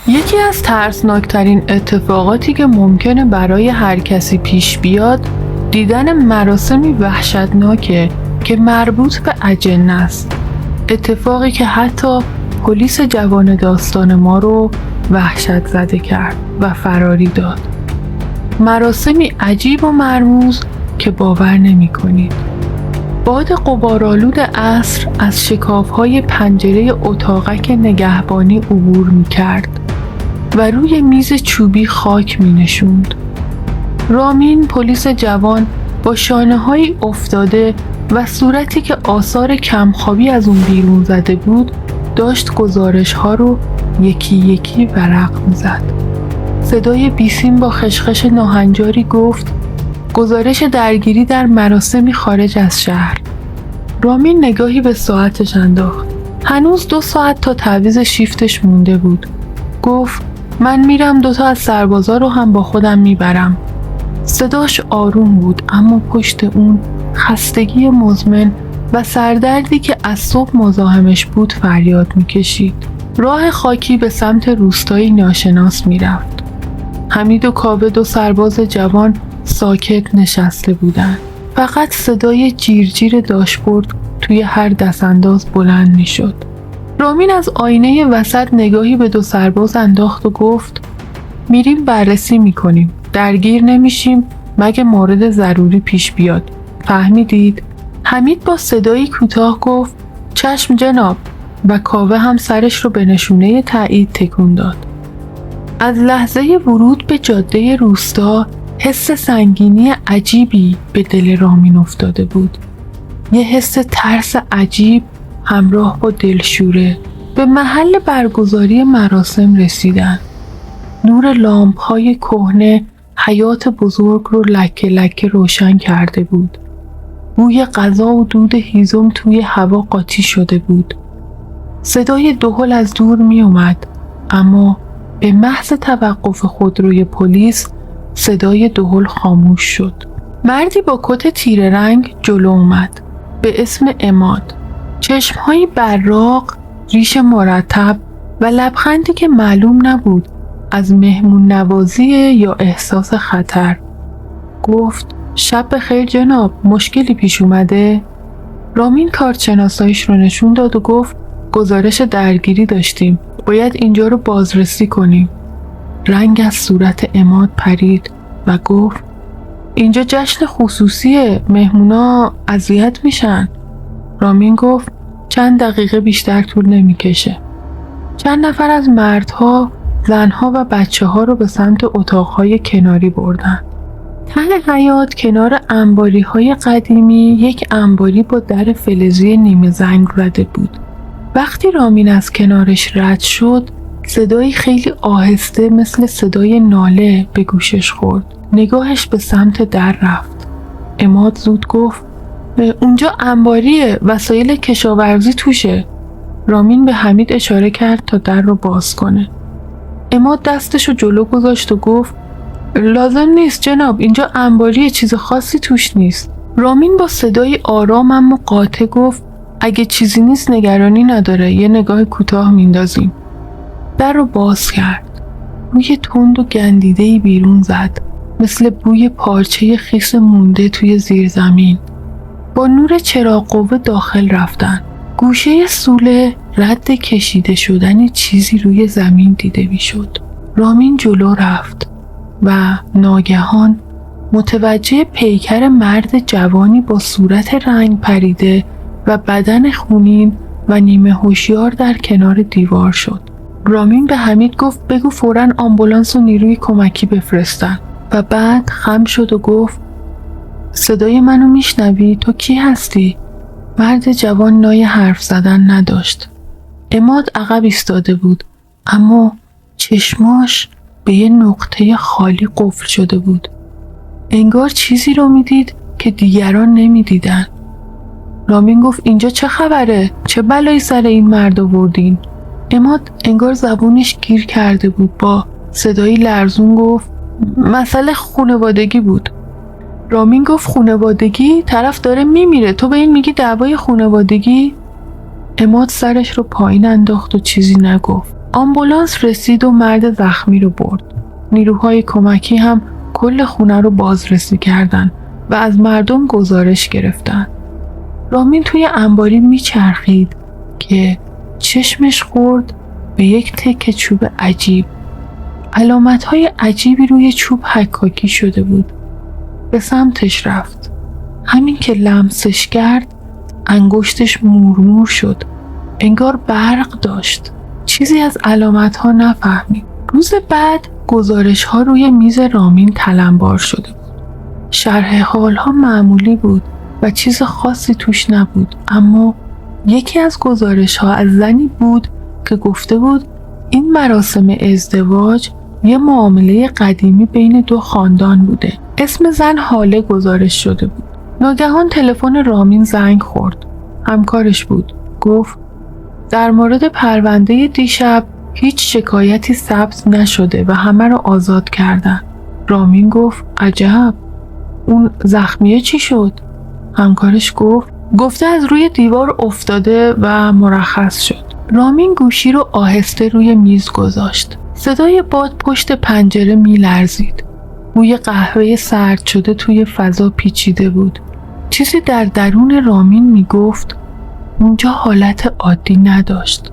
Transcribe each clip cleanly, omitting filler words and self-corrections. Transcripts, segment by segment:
یکی از ترسناکترین اتفاقاتی که ممکنه برای هر کسی پیش بیاد دیدن مراسمی وحشتناکه که مربوط به اجنه است. اتفاقی که حتی پلیس جوان داستان ما رو وحشت زده کرد و فراری داد. مراسمی عجیب و مرموز که باور نمی کنید. باد غبارآلود عصر از شکاف‌های پنجره اتاقک نگهبانی عبور می کرد و روی میز چوبی خاک می نشوند. رامین، پلیس جوان، با شانه‌هایی افتاده و صورتی که آثار کمخوابی از اون بیرون زده بود، داشت گزارش‌ها رو یکی یکی ورق می‌زد. صدای بیسیم با خشخش ناهنجاری گفت: گزارش درگیری در مراسمی خارج از شهر. رامین نگاهی به ساعتش انداخت. هنوز 2 ساعت تا تعویض شیفتش مونده بود. گفت: من میرم 2 تا از سربازا رو هم با خودم میبرم. صداش آروم بود، اما پشت اون خستگی مزمن و سردردی که از صبح مزاحمش بود فریاد میکشید. راه خاکی به سمت روستایی ناشناس میرفت. حمید و کاوه، 2 سرباز جوان، ساکت نشسته بودند. فقط صدای جیرجیر داشبورد توی هر دستانداز بلند میشد. رامین از آینه وسط نگاهی به 2 سرباز انداخت و گفت: میریم بررسی میکنیم. درگیر نمیشیم مگه مورد ضروری پیش بیاد. فهمیدید؟ حمید با صدایی کوتاه گفت: چشم جناب، و کاوه هم سرش رو به نشونه تایید تکون داد. از لحظه ورود به جاده روستا حس سنگینی عجیبی به دل رامین افتاده بود. یه حس ترس عجیب همراه با دلشوره. به محل برگزاری مراسم رسیدن. نور لامپ‌های کهنه حیاط بزرگ رو لکه لکه روشن کرده بود. بوی غذا و دود هیزم توی هوا قاطی شده بود. صدای دهل از دور می اومد، اما به محض توقف خودروی پلیس صدای دهل خاموش شد. مردی با کت تیره رنگ جلو اومد، به اسم عماد. چشم‌های براق، ریش مرتب و لبخندی که معلوم نبود از مهمون نوازی یا احساس خطر. گفت: شب بخیر جناب، مشکلی پیش اومده؟ رامین کارت شناساییش رو نشون داد و گفت: گزارش درگیری داشتیم، باید اینجا رو بازرسی کنیم. رنگ از صورت عماد پرید و گفت: اینجا جشن خصوصیه، مهمونا اذیت میشن. رامین گفت: چند دقیقه بیشتر طول نمیکشه. چند نفر از مردها، زنها و بچه ها رو به سمت اتاقهای کناری بردن. ته حیاط کنار انباری های قدیمی یک انباری با در فلزی نیمه زنگ زده بود. وقتی رامین از کنارش رد شد، صدایی خیلی آهسته مثل صدای ناله به گوشش خورد. نگاهش به سمت در رفت. عماد زود گفت: اونجا انباریه، وسایل کشاورزی توشه. رامین به حمید اشاره کرد تا در رو باز کنه. عماد دستشو جلو گذاشت و گفت: لازم نیست جناب، اینجا انباریه، چیز خاصی توش نیست. رامین با صدای آرام اما قاطع گفت: اگه چیزی نیست نگرانی نداره، یه نگاه کوتاه میندازیم. در رو باز کرد. بوی تند و گندیده‌ای بیرون زد، مثل بوی پارچه خیس مونده توی زیر زمین. با نور چراغ قوه داخل رفتن. گوشه سوله رد کشیده شدن چیزی روی زمین دیده میشد. رامین جلو رفت و ناگهان متوجه پیکر مرد جوانی با صورت رنگ پریده و بدن خونین و نیمه هوشیار در کنار دیوار شد. رامین به حمید گفت: بگو فوراً آمبولانس و نیروی کمکی بفرستن. و بعد خم شد و گفت: صدای منو میشنوی؟ تو کی هستی؟ مرد جوان نای حرف زدن نداشت. عماد عقب ایستاده بود، اما چشماش به یه نقطه خالی قفل شده بود. انگار چیزی رو میدید که دیگران نمیدیدن. رامین گفت: اینجا چه خبره؟ چه بلایی سر این مرد آوردین؟ عماد انگار زبونش گیر کرده بود، با صدایی لرزون گفت: مسئله خانوادگی بود. رامین گفت: خانوادگی؟ طرف داره میمیره، تو به این میگی دعوای خانوادگی؟ عماد سرش رو پایین انداخت و چیزی نگفت. آمبولانس رسید و مرد زخمی رو برد. نیروهای کمکی هم کل خونه رو بازرسی کردن و از مردم گزارش گرفتن. رامین توی انباری میچرخید که چشمش خورد به یک تکه چوب عجیب. علامتهای عجیبی روی چوب حکاکی شده بود. به سمتش رفت. همین که لمسش کرد انگشتش مورمور شد. انگار برق داشت. چیزی از علامتها نفهمید. روز بعد گزارش‌ها روی میز رامین تلمبار شده بود. شرح حال‌ها معمولی بود و چیز خاصی توش نبود، اما یکی از گزارش‌ها از زنی بود که گفته بود این مراسم ازدواج یه معامله قدیمی بین دو خاندان بوده. اسم زن حاله گزارش شده بود. ناگهان تلفن رامین زنگ خورد. همکارش بود. گفت در مورد پرونده دیشب هیچ شکایتی ثبت نشده و همه رو آزاد کردن. رامین گفت عجب، اون زخمیه چی شد؟ همکارش گفته از روی دیوار افتاده و مرخص شد. رامین گوشی رو آهسته روی میز گذاشت. صدای باد پشت پنجره می لرزید. بوی قهوه سرد شده توی فضا پیچیده بود. چیزی در درون رامین می گفت اونجا حالت عادی نداشت.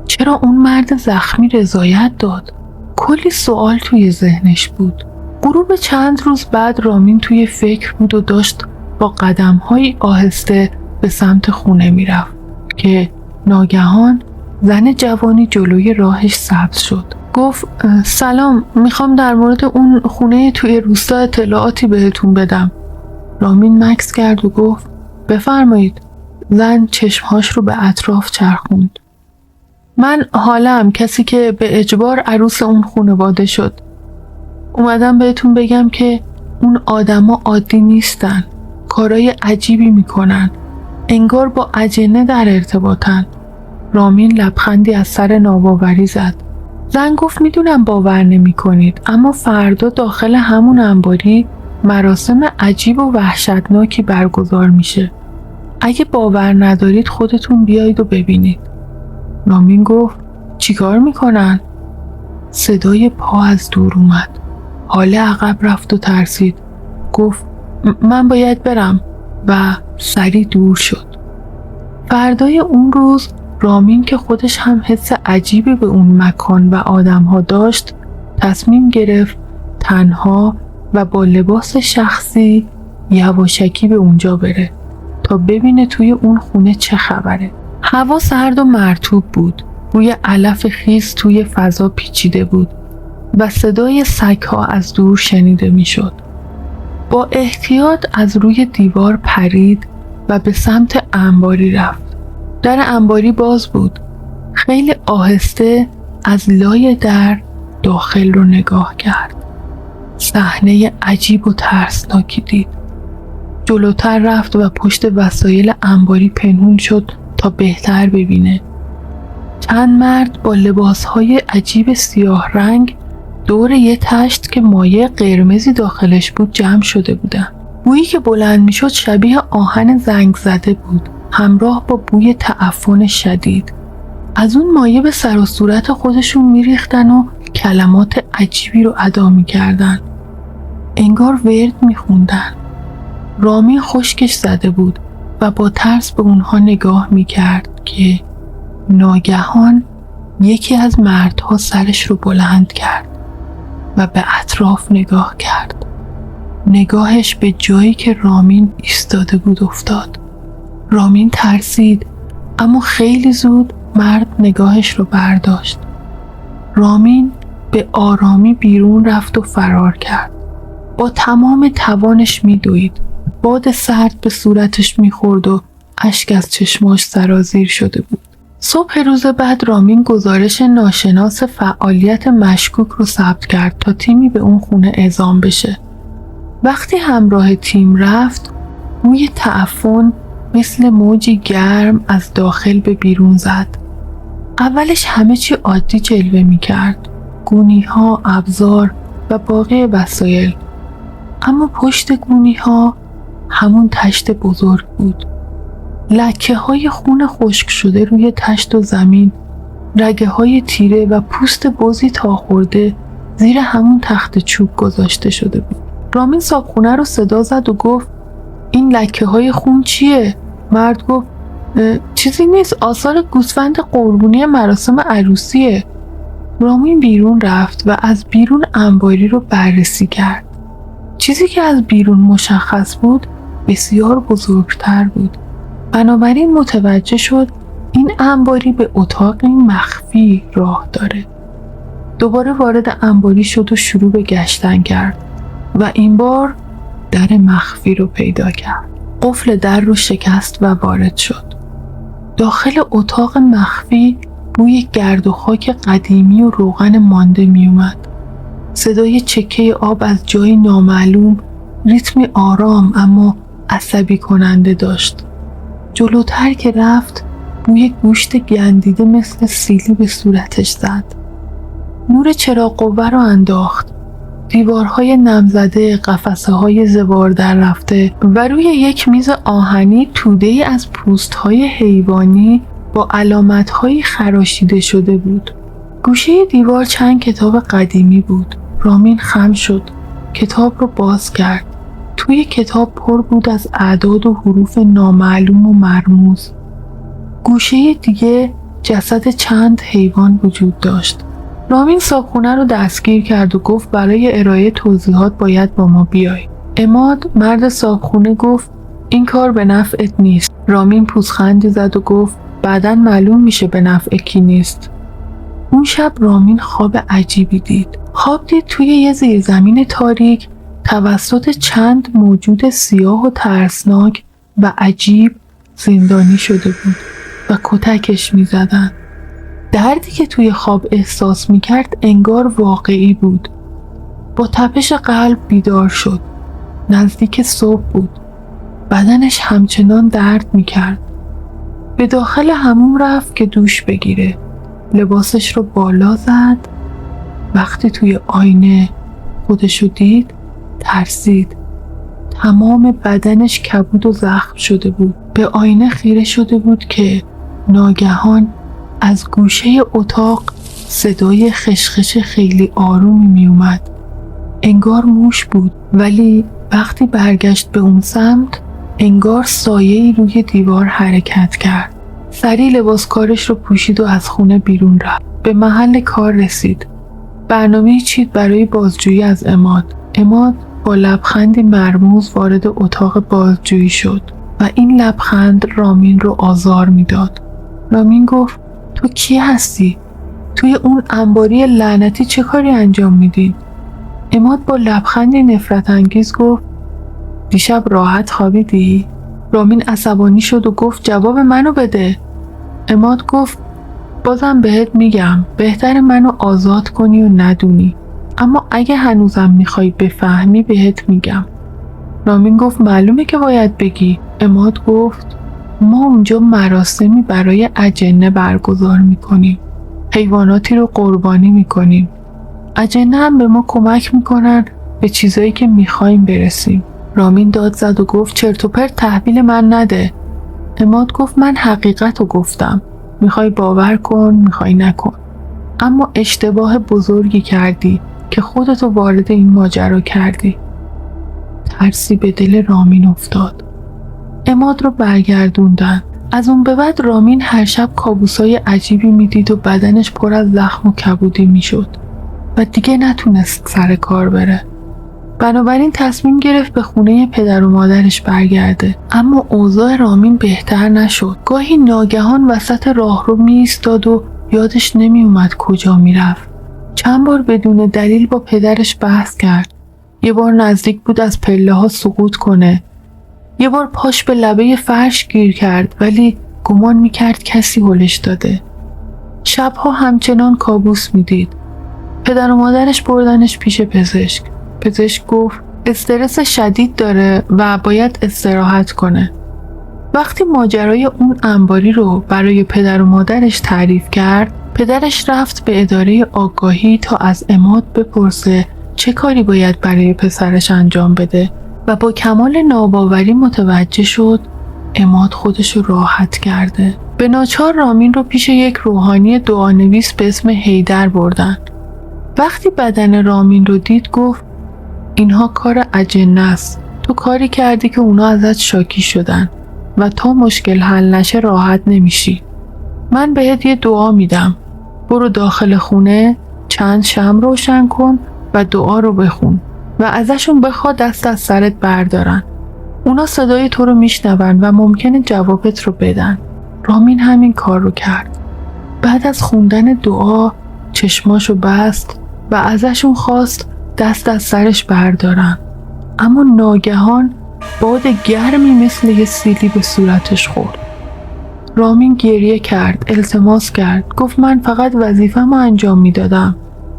چرا اون مرد زخمی رضایت داد؟ کلی سوال توی ذهنش بود. غروب چند روز بعد رامین توی فکر بود و داشت با قدم‌های آهسته به سمت خونه میرفت که ناگهان زن جوانی جلوی راهش سبز شد. گفت سلام، میخوام در مورد اون خونه توی روستا اطلاعاتی بهتون بدم. رامین مکث کرد و گفت بفرمایید. زن چشمهاش رو به اطراف چرخوند. من حالم، کسی که به اجبار عروس اون خانواده شد. اومدم بهتون بگم که اون آدما عادی نیستن. کارای عجیبی میکنن. انگار با اجنه در ارتباطن. رامین لبخندی از سر ناباوری زد. زن گفت میدونم باور نمی کنید، اما فردا داخل همون انباری مراسم عجیب و وحشتناکی برگزار میشه. اگه باور ندارید خودتون بیایید و ببینید. رامین گفت چیکار میکنن؟ صدای پا از دور اومد. حاله عقب رفت و ترسید. گفت من باید برم و سریع دور شد. فردای اون روز رامین که خودش هم حس عجیبی به اون مکان و آدمها داشت تصمیم گرفت تنها و با لباس شخصی یواشکی به اونجا بره تا ببینه توی اون خونه چه خبره. هوا سرد و مرطوب بود. بوی علف خیس توی فضا پیچیده بود و صدای سگ‌ها از دور شنیده میشد. با احتیاط از روی دیوار پرید و به سمت انباری رفت. در انباری باز بود. خیلی آهسته از لای در داخل رو نگاه کرد. صحنه عجیب و ترسناکی دید. جلوتر رفت و پشت وسایل انباری پنهون شد تا بهتر ببینه. چند مرد با لباسهای عجیب سیاه رنگ دور یه تشت که مایع قرمزی داخلش بود جمع شده بودن. بویی که بلند میشد شبیه آهن زنگ زده بود، همراه با بوی تعفن شدید. از اون مایع به سر و صورت خودشون میریختن و کلمات عجیبی رو ادا میکردن. انگار ورد میخوندن. رامین خشکش زده بود و با ترس به اونها نگاه میکرد که ناگهان یکی از مردها سرش رو بلند کرد و به اطراف نگاه کرد. نگاهش به جایی که رامین ایستاده بود افتاد. رامین ترسید، اما خیلی زود مرد نگاهش رو برداشت. رامین به آرامی بیرون رفت و فرار کرد. با تمام توانش میدوید. باد سرد به صورتش میخورد و اشک از چشماش سرازیر شده بود. صبح روز بعد رامین گزارش ناشناس فعالیت مشکوک رو ثبت کرد تا تیمی به اون خونه اعزام بشه. وقتی همراه تیم رفت، بوی تعفن مثل موجی گرم از داخل به بیرون زد. اولش همه چی عادی جلوه می کرد. گونی‌ها، ابزار و باقی وسایل. اما پشت گونی‌ها همون تشت بزرگ بود. لکه های خون خشک شده روی تشت و زمین رگه های تیره و پوست بزی تا خورده زیر همون تخت چوب گذاشته شده بود. رامین صاحبخونه رو صدا زد و گفت این لکه های خون چیه؟ مرد گفت چیزی نیست، آثار گوسفند قربونی مراسم عروسیه. رامین بیرون رفت و از بیرون انباری رو بررسی کرد. چیزی که از بیرون مشخص بود بسیار بزرگتر بود. بنابراین متوجه شد این انباری به اتاقی مخفی راه داره. دوباره وارد انباری شد و شروع به گشتن کرد و این بار در مخفی رو پیدا کرد. قفل در رو شکست و وارد شد. داخل اتاق مخفی بوی گرد و خاک قدیمی و روغن مانده می اومد. صدای چکه آب از جای نامعلوم ریتمی آرام اما عصبی کننده داشت. جلوتر که رفت بوی گوشت گندیده مثل سیلی به صورتش زد. نور چراغ قوه رو انداخت. دیوارهای نمزده، قفسه‌های زوار در رفته و روی یک میز آهنی توده‌ای از پوست‌های حیوانی با علامت‌هایی خراشیده شده بود. گوشه دیوار چند کتاب قدیمی بود. رامین خم شد. کتاب رو باز کرد. توی کتاب پر بود از اعداد و حروف نامعلوم و مرموز. گوشه دیگه جسد چند حیوان وجود داشت. رامین صاحبخونه رو دستگیر کرد و گفت برای ارائه توضیحات باید با ما بیای. عماد مرد صاحبخونه گفت این کار به نفعت نیست. رامین پوزخندی زد و گفت بعداً معلوم میشه به نفع کی نیست. اون شب رامین خواب عجیبی دید. خواب دید توی یه زیرزمین تاریک توسط چند موجود سیاه و ترسناک و عجیب زندانی شده بود و کتکش میزدن. دردی که توی خواب احساس میکرد انگار واقعی بود. با تپش قلب بیدار شد. نزدیک صبح بود. بدنش همچنان درد میکرد. به داخل حموم رفت که دوش بگیره. لباسش رو بالا زد. وقتی توی آینه خودشو دید ترسید. تمام بدنش کبود و زخم شده بود. به آینه خیره شده بود که ناگهان از گوشه اتاق صدای خشخش خیلی آرومی می اومد. انگار موش بود ولی وقتی برگشت به اون سمت انگار سایه‌ای روی دیوار حرکت کرد. سریع لباس کارش رو پوشید و از خونه بیرون رفت. به محل کار رسید. برنامه چید برای بازجویی از عماد. عماد با لبخندی مرموز وارد اتاق بازجویی شد و این لبخند رامین رو آزار میداد. رامین گفت تو کی هستی؟ توی اون انباری لعنتی چه کاری انجام میدین؟ عماد با لبخندی نفرت انگیز گفت دیشب راحت خوابیدی؟ رامین عصبانی شد و گفت جواب منو بده. عماد گفت بازم بهت میگم بهتر منو آزاد کنی و ندونی، اما اگه هنوزم میخوای بفهمی بهت میگم. رامین گفت معلومه که باید بگی. عماد گفت ما اونجا مراسمی برای اجنه برگزار میکنیم. حیواناتی رو قربانی میکنیم. اجنه هم به ما کمک میکنن به چیزایی که میخوایم برسیم. رامین داد زد و گفت چرت و پرت تحویل من نده. عماد گفت من حقیقت رو گفتم. میخوای باور کن میخوای نکن. اما اشتباه بزرگی کردی که خودتو وارد این ماجرا کردی. ترسی به دل رامین افتاد. عماد رو برگردوندن. از اون به بعد رامین هر شب کابوسای عجیبی میدید و بدنش پر از زخم و کبودی میشد و دیگه نتونست سر کار بره. بنابراین تصمیم گرفت به خونه پدر و مادرش برگرده، اما اوضاع رامین بهتر نشد. گاهی ناگهان وسط راهرو میایستاد و یادش نمی اومد کجا میرفت. چند بار بدون دلیل با پدرش بحث کرد. یه بار نزدیک بود از پله ها سقوط کنه. یه بار پاش به لبه فرش گیر کرد ولی گمان میکرد کسی هلش داده. شبها همچنان کابوس میدید. پدر و مادرش بردنش پیش پزشک. پزشک گفت استرس شدید داره و باید استراحت کنه. وقتی ماجرای اون انباری رو برای پدر و مادرش تعریف کرد، پدرش رفت به اداره آگاهی تا از عماد بپرسه چه کاری باید برای پسرش انجام بده و با کمال ناباوری متوجه شد عماد خودشو راحت کرده. به ناچار رامین رو پیش یک روحانی دعانویس به اسم حیدر بردن. وقتی بدن رامین رو دید گفت اینها کار اجنه است. تو کاری کردی که اونا ازت شاکی شدن و تا مشکل حل نشه راحت نمیشی. من بهت یه دعا میدم. برو داخل خونه، چند شمع روشن کن و دعا رو بخون و ازشون بخوا دست از سرت بردارن. اونا صدای تو رو میشنون و ممکنه جوابت رو بدن. رامین همین کار رو کرد. بعد از خوندن دعا چشماشو بست و ازشون خواست دست از سرش بردارن. اما ناگهان باد گرمی مثل یه سیلی به صورتش خورد. رامین گریه کرد، التماس کرد، گفت من فقط وظیفه‌مو انجام میدادم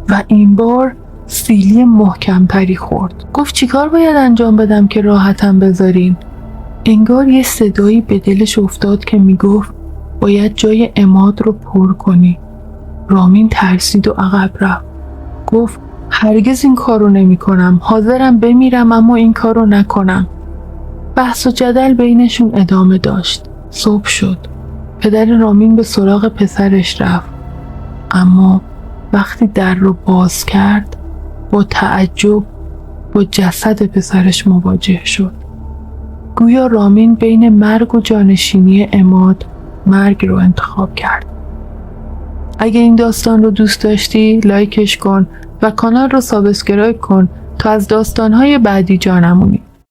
و این بار سیلی محکمتری خورد. گفت چیکار باید انجام بدم که راحتم بذارین؟ انگار یه صدایی به دلش افتاد که میگفت باید جای عماد رو پر کنی. رامین ترسید و عقب رفت. گفت هرگز این کارو نمی کنم. حاضرم بمیرم اما این کارو نکنم. بحث و جدل بینشون ادامه داشت. صبح شد. پدر رامین به سراغ پسرش رفت. اما وقتی در رو باز کرد با تعجب با جسد پسرش مواجه شد. گویا رامین بین مرگ و جانشینی عماد مرگ رو انتخاب کرد. اگه این داستان رو دوست داشتی لایکش کن و کانال رو سابسکرایب کن تا از داستان‌های بعدی جا نمونی.